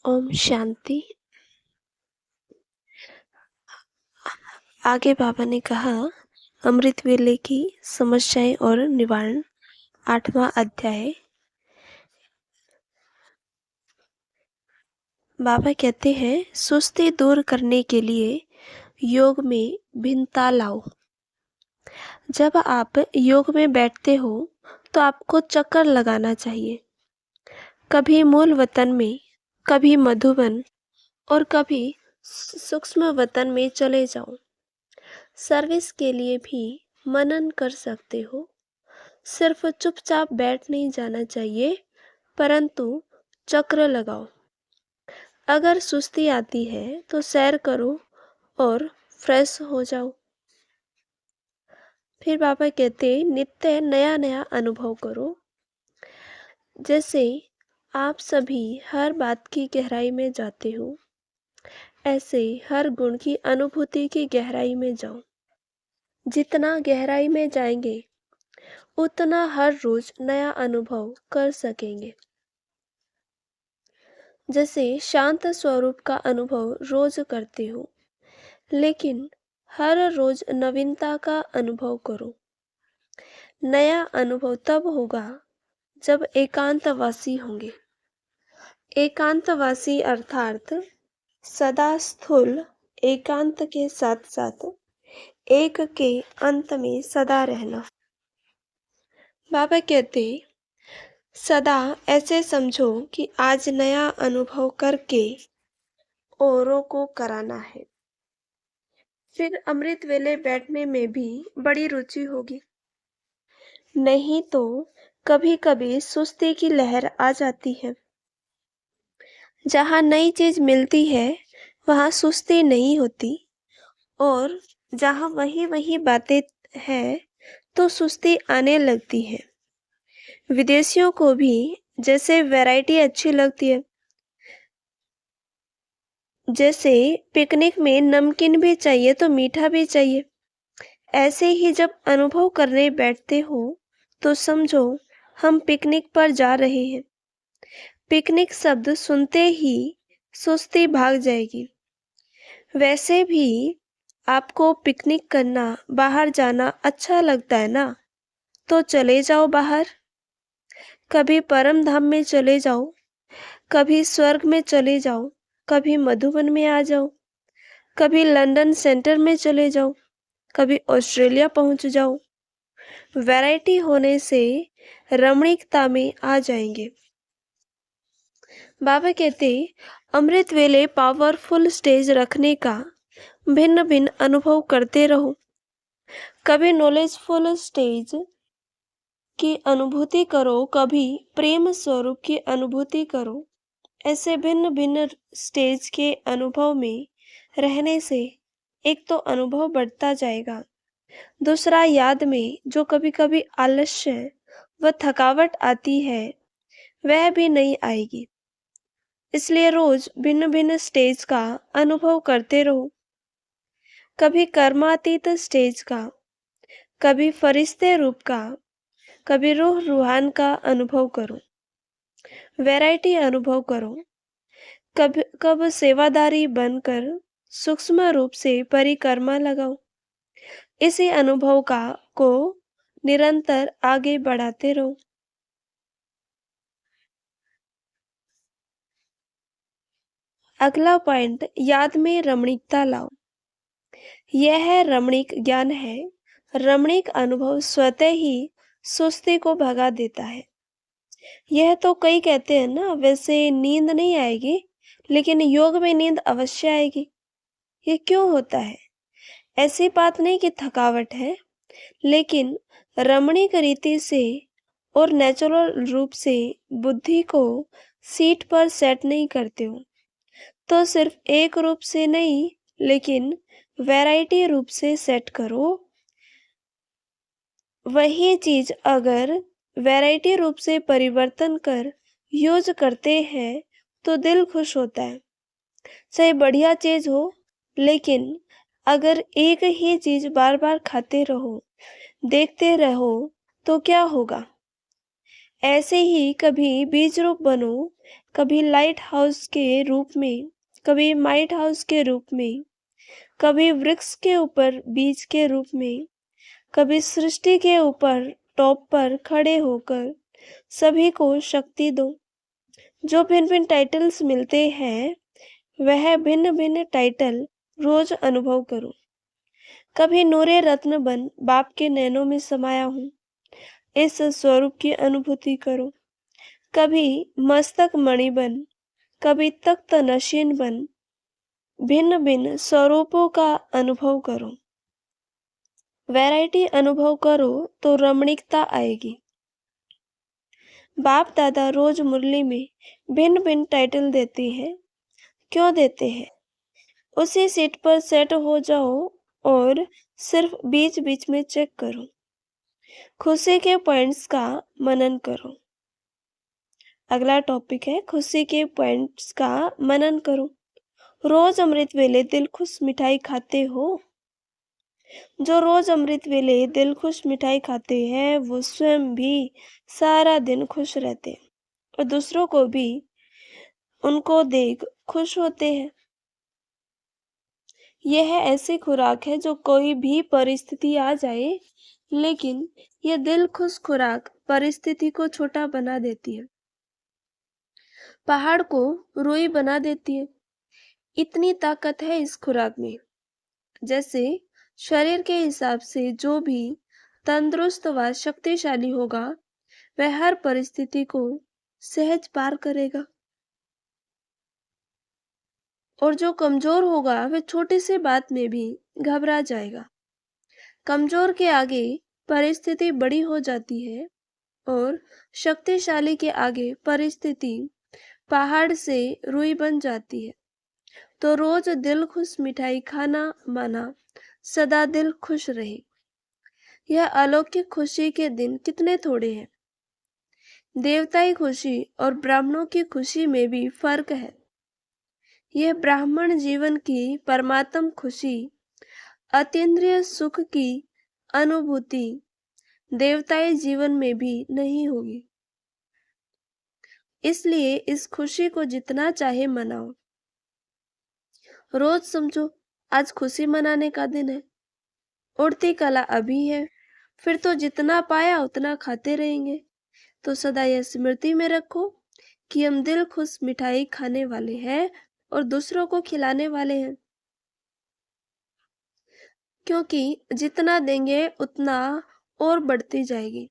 ओम शांति। आगे बाबा ने कहा, अमृत वेले की समस्याएं और निवारण, 8वां अध्याय। बाबा कहते हैं, सुस्ती दूर करने के लिए योग में भिन्नता लाओ। जब आप योग में बैठते हो तो आपको चक्कर लगाना चाहिए। कभी मूल वतन में, कभी मधुबन और कभी सूक्ष्म वतन में चले जाओ। सर्विस के लिए भी मनन कर सकते हो। सिर्फ चुपचाप बैठ नहीं जाना चाहिए, परंतु चक्र लगाओ। अगर सुस्ती आती है तो सैर करो और फ्रेश हो जाओ। फिर बाबा कहते, नित्य नया नया अनुभव करो। जैसे आप सभी हर बात की गहराई में जाते हो, ऐसे हर गुण की अनुभूति की गहराई में जाओ। जितना गहराई में जाएंगे उतना हर रोज नया अनुभव कर सकेंगे। जैसे शांत स्वरूप का अनुभव रोज करते हो, लेकिन हर रोज नवीनता का अनुभव करो। नया अनुभव तब होगा जब एकांतवासी होंगे। एकांतवासी अर्थात सदा स्थूल एकांत के साथ साथ एक के अंत में सदा रहना। बाबा कहते, सदा ऐसे समझो कि आज नया अनुभव करके औरों को कराना है। फिर अमृत वेले बैठने में भी बड़ी रुचि होगी। नहीं तो कभी कभी सुस्ती की लहर आ जाती है। जहाँ नई चीज मिलती है वहाँ सुस्ती नहीं होती, और जहाँ वही वही बातें हैं तो सुस्ती आने लगती है। विदेशियों को भी जैसे वैरायटी अच्छी लगती है, जैसे पिकनिक में नमकीन भी चाहिए तो मीठा भी चाहिए, ऐसे ही जब अनुभव करने बैठते हो तो समझो हम पिकनिक पर जा रहे हैं। पिकनिक शब्द सुनते ही सुस्ती भाग जाएगी। वैसे भी आपको पिकनिक करना, बाहर जाना अच्छा लगता है ना, तो चले जाओ बाहर। कभी परम धाम में चले जाओ, कभी स्वर्ग में चले जाओ, कभी मधुबन में आ जाओ, कभी लंदन सेंटर में चले जाओ, कभी ऑस्ट्रेलिया पहुंच जाओ। वैरायटी होने से रमणीकता में आ जाएंगे। बाबा कहते, अमृत वेले पावरफुल स्टेज रखने का भिन्न भिन्न अनुभव करते रहो। कभी नॉलेजफुल स्टेज की अनुभूति करो, कभी प्रेम स्वरूप की अनुभूति करो। ऐसे भिन्न भिन्न स्टेज के अनुभव में रहने से एक तो अनुभव बढ़ता जाएगा, दूसरा याद में जो कभी कभी आलस्य व थकावट आती है वह भी नहीं आएगी। इसलिए रोज भिन्न भिन्न स्टेज का अनुभव करते रहो। कभी कर्मातीत स्टेज का, कभी फरिश्ते रूप का, कभी रूह रूहान का अनुभव करो। वैरायटी अनुभव करो। कब सेवादारी बनकर सूक्ष्म रूप से परिक्रमा लगाओ। इसी अनुभव को निरंतर आगे बढ़ाते रहो। अगला पॉइंट, याद में रमणीकता लाओ। यह है रमणीक ज्ञान है। रमणीक अनुभव स्वतः ही सुस्ती को भगा देता है। यह तो कई कहते हैं ना, वैसे नींद नहीं आएगी, लेकिन योग में नींद अवश्य आएगी। ये क्यों होता है? ऐसी बात नहीं कि थकावट है, लेकिन रमणीक रीति से और नेचुरल रूप से बुद्धि को सीट पर सेट नहीं करते हो, तो सिर्फ एक रूप से नहीं, लेकिन वैरायटी रूप से सेट करो। वही चीज अगर वैरायटी रूप से परिवर्तन कर यूज करते हैं तो दिल खुश होता है। चाहे बढ़िया चीज हो, लेकिन अगर एक ही चीज बार बार खाते रहो, देखते रहो, तो क्या होगा? ऐसे ही कभी बीज रूप बनो, कभी लाइट हाउस के रूप में, कभी माइट हाउस के रूप में, कभी वृक्ष के ऊपर बीज के रूप में, कभी सृष्टि के ऊपर टॉप पर खड़े होकर सभी को शक्ति दो। जो भिन्न भिन्न टाइटल्स मिलते हैं वह भिन्न भिन्न टाइटल रोज अनुभव करो। कभी नूरे रत्न बन बाप के नैनों में समाया हूँ, इस स्वरूप की अनुभूति करो। कभी मस्तक मणि बन, कभी तख्त नशीन बन, भिन्न भिन्न स्वरूपों का अनुभव करो। वैरायटी अनुभव करो तो रमणीकता आएगी। बाप दादा रोज मुरली में भिन्न भिन्न टाइटल देते हैं। क्यों देते हैं? उसी सीट पर सेट हो जाओ और सिर्फ बीच बीच में चेक करो। खुशी के पॉइंट्स का मनन करो। अगला टॉपिक है खुशी के पॉइंट्स का मनन करो। रोज अमृत वेले दिल खुश मिठाई खाते हो। जो रोज अमृत वेले दिल खुश मिठाई खाते हैं वो स्वयं भी सारा दिन खुश रहते हैं और दूसरों को भी उनको देख खुश होते हैं। यह ऐसी खुराक है जो कोई भी परिस्थिति आ जाए, लेकिन यह दिल खुश खुराक परिस्थिति को छोटा बना देती है, पहाड़ को रुई बना देती है। इतनी ताकत है इस खुराक में। जैसे शरीर के हिसाब से जो भी तंदुरुस्त व शक्तिशाली होगा वह हर परिस्थिति को सहज पार करेगा, और जो कमजोर होगा वह छोटी सी बात में भी घबरा जाएगा। कमजोर के आगे परिस्थिति बड़ी हो जाती है और शक्तिशाली के आगे परिस्थिति पहाड़ से रुई बन जाती है। तो रोज दिल खुश मिठाई खाना माना सदा दिल खुश रहे। यह अलौकिक खुशी के दिन कितने थोड़े हैं। देवताई खुशी और ब्राह्मणों की खुशी में भी फर्क है। यह ब्राह्मण जीवन की परमात्म खुशी, अतीन्द्रिय सुख की अनुभूति देवताई जीवन में भी नहीं होगी। इसलिए इस खुशी को जितना चाहे मनाओ। रोज समझो आज खुशी मनाने का दिन है। उड़ती कला अभी है, फिर तो जितना पाया उतना खाते रहेंगे। तो सदा यह स्मृति में रखो कि हम दिल खुश मिठाई खाने वाले हैं और दूसरों को खिलाने वाले हैं, क्योंकि जितना देंगे उतना और बढ़ती जाएगी।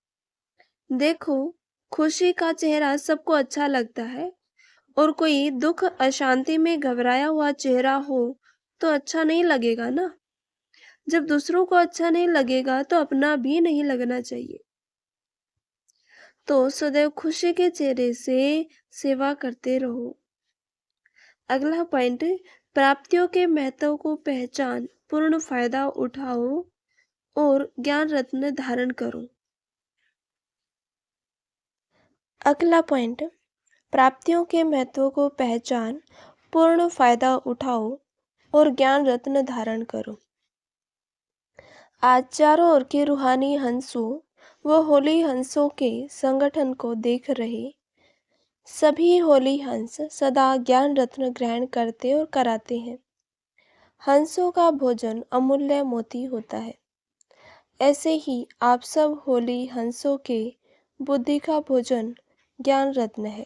देखो, खुशी का चेहरा सबको अच्छा लगता है, और कोई दुख अशांति में घबराया हुआ चेहरा हो तो अच्छा नहीं लगेगा ना। जब दूसरों को अच्छा नहीं लगेगा तो अपना भी नहीं लगना चाहिए। तो सदैव खुशी के चेहरे से सेवा करते रहो। अगला पॉइंट, प्राप्तियों के महत्व को पहचान, पूर्ण फायदा उठाओ और ज्ञान रत्न धारण करो। अगला पॉइंट, प्राप्तियों के महत्व को पहचान, पूर्ण फायदा उठाओ और ज्ञान रत्न धारण करो। आज चारों ओर के रूहानी हंसों व होली हंसों के संगठन को देख रहे सभी होली हंस सदा ज्ञान रत्न ग्रहण करते और कराते हैं। हंसों का भोजन अमूल्य मोती होता है। ऐसे ही आप सब होली हंसों के बुद्धि का भोजन ज्ञान रत्न है।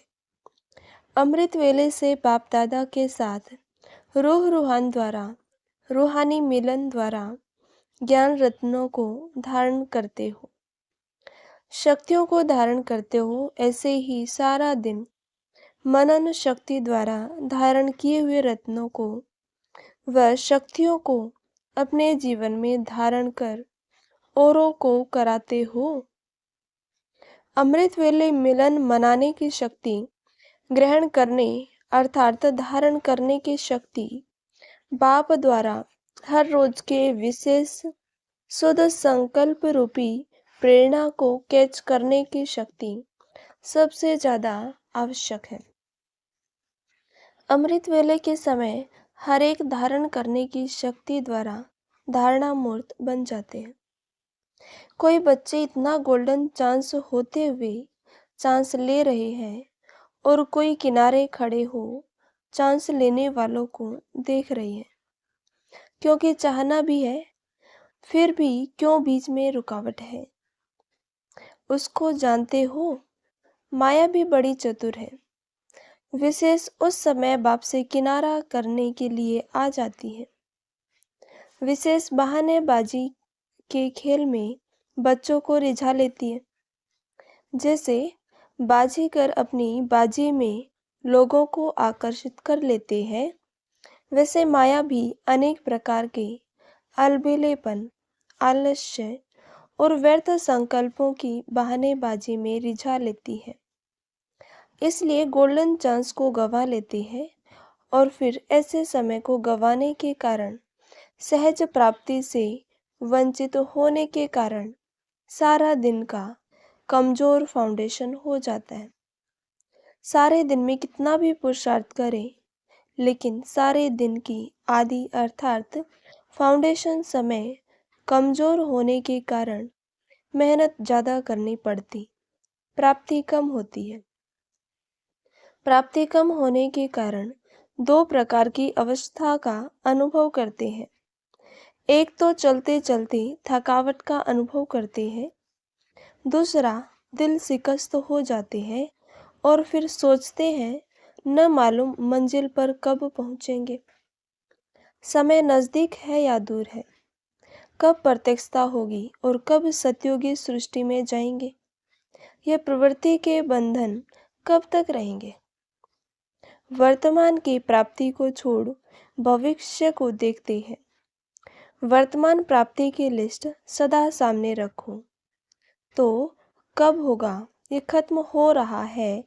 अमृत वेले से बाप दादा के साथ रूह रूहान द्वारा, रूहानी मिलन द्वारा ज्ञान रत्नों को धारण करते हो, शक्तियों को धारण करते हो। ऐसे ही सारा दिन मनन शक्ति द्वारा धारण किए हुए रत्नों को व शक्तियों को अपने जीवन में धारण कर औरों को कराते हो। अमृत वेले मिलन मनाने की शक्ति, ग्रहण करने अर्थात धारण करने की शक्ति, बाप द्वारा हर रोज के विशेष शुद्ध संकल्प रूपी प्रेरणा को कैच करने की शक्ति सबसे ज्यादा आवश्यक है। अमृत वेले के समय हर एक धारण करने की शक्ति द्वारा धारणा मूर्त बन जाते हैं। कोई बच्चे इतना गोल्डन चांस होते हुए चांस ले रहे हैं और कोई किनारे खड़े हो चांस लेने वालों को देख रही है, क्योंकि चाहना भी है, फिर भी क्यों बीच में रुकावट है। उसको जानते हो, माया भी बड़ी चतुर है। विशेष उस समय बाप से किनारा करने के लिए आ जाती है। विशेष बहानेबाजी के खेल में बच्चों को रिझा लेती है। जैसे बाजीगर अपनी बाजी में लोगों को आकर्षित कर लेते हैं, वैसे माया भी अनेक प्रकार के अलबेलेपन, आलस्य और व्यर्थ संकल्पों की बहानेबाजी में रिझा लेती है। इसलिए गोल्डन चांस को गंवा लेते हैं और फिर ऐसे समय को गंवाने के कारण, सहज प्राप्ति से वंचित होने के कारण सारा दिन का कमजोर फाउंडेशन हो जाता है। सारे दिन में कितना भी पुरुषार्थ करें, लेकिन सारे दिन की आदि अर्थात फाउंडेशन समय कमजोर होने के कारण मेहनत ज़्यादा करनी पड़ती, प्राप्ति कम होती है। प्राप्ति कम होने के कारण दो प्रकार की अवस्था का अनुभव करते हैं। एक तो चलते चलते थकावट का अनुभव करते हैं, दूसरा दिल शिकस्त हो जाते हैं और फिर सोचते हैं न मालूम मंजिल पर कब पहुंचेंगे, समय नज़दीक है या दूर है, कब प्रत्यक्षता होगी और कब सत्योगी सृष्टि में जाएंगे, यह प्रवृत्ति के बंधन कब तक रहेंगे। वर्तमान की प्राप्ति को छोड़ भविष्य को देखते हैं। वर्तमान प्राप्ति की लिस्ट सदा सामने रखो, तो कब होगा ये खत्म हो रहा है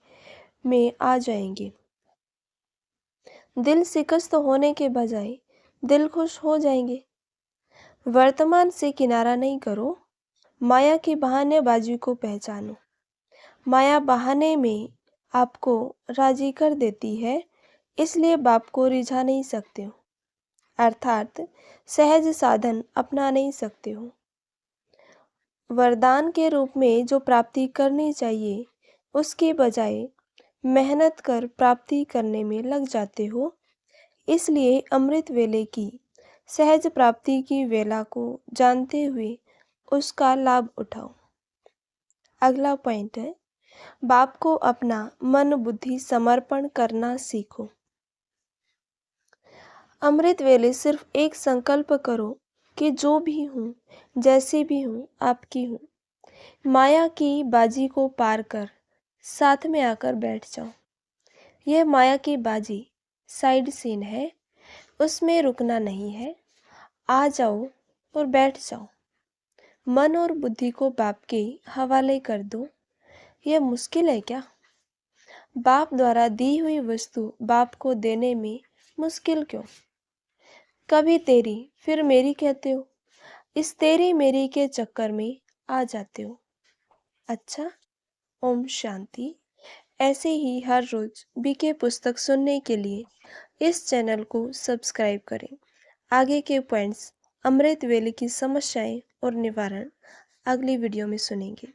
में आ जाएंगे। दिल शिकस्त होने के बजाय दिल खुश हो जाएंगे। वर्तमान से किनारा नहीं करो, माया की बहानेबाजी को पहचानो। माया बहाने में आपको राजी कर देती है, इसलिए बाप को रिझा नहीं सकते हो, अर्थात सहज साधन अपना नहीं सकते हो। वरदान के रूप में जो प्राप्ति करनी चाहिए, उसके बजाय मेहनत कर प्राप्ति करने में लग जाते हो। इसलिए अमृत वेले की सहज प्राप्ति की वेला को जानते हुए उसका लाभ उठाओ। अगला पॉइंट है, बाप को अपना मन बुद्धि समर्पण करना सीखो। अमृत वेले सिर्फ एक संकल्प करो कि जो भी हूँ, जैसे भी हूँ, आपकी हूँ। माया की बाजी को पार कर साथ में आकर बैठ जाओ। यह माया की बाजी साइड सीन है, उसमें रुकना नहीं है। आ जाओ और बैठ जाओ। मन और बुद्धि को बाप के हवाले कर दो। यह मुश्किल है क्या? बाप द्वारा दी हुई वस्तु बाप को देने में मुश्किल क्यों? कभी तेरी फिर मेरी कहते हो, इस तेरी मेरी के चक्कर में आ जाते हो। अच्छा, ओम शांति। ऐसे ही हर रोज बीके पुस्तक सुनने के लिए इस चैनल को सब्सक्राइब करें। आगे के पॉइंट्स, अमृत वेले की समस्याएं और निवारण अगली वीडियो में सुनेंगे।